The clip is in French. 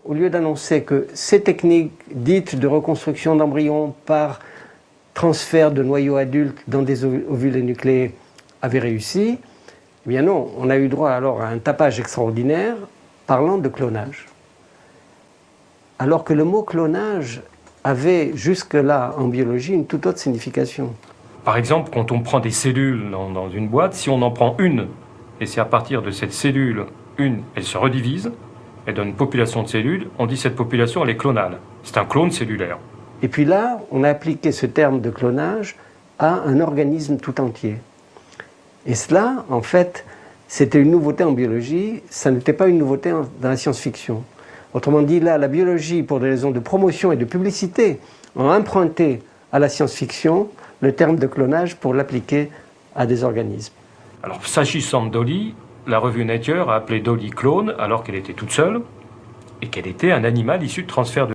Au lieu d'annoncer que ces techniques dites de reconstruction d'embryons par transfert de noyaux adultes dans des ovules nucléés avaient réussi, eh bien non, on a eu droit alors à un tapage extraordinaire parlant de clonage. Alors que le mot clonage avait jusque-là en biologie une toute autre signification. Par exemple, quand on prend des cellules dans une boîte, si on en prend une, et c'est à partir de cette cellule, elle se redivise, elle donne une population de cellules, on dit cette population elle est clonale. C'est un clone cellulaire. Et puis là, on a appliqué ce terme de clonage à un organisme tout entier. Et cela, en fait, c'était une nouveauté en biologie, ça n'était pas une nouveauté dans la science-fiction. Autrement dit, là, la biologie, pour des raisons de promotion et de publicité, a emprunté à la science-fiction le terme de clonage pour l'appliquer à des organismes. Alors, s'agissant de Dolly, la revue Nature a appelé Dolly clone alors qu'elle était toute seule et qu'elle était un animal issu de transfert de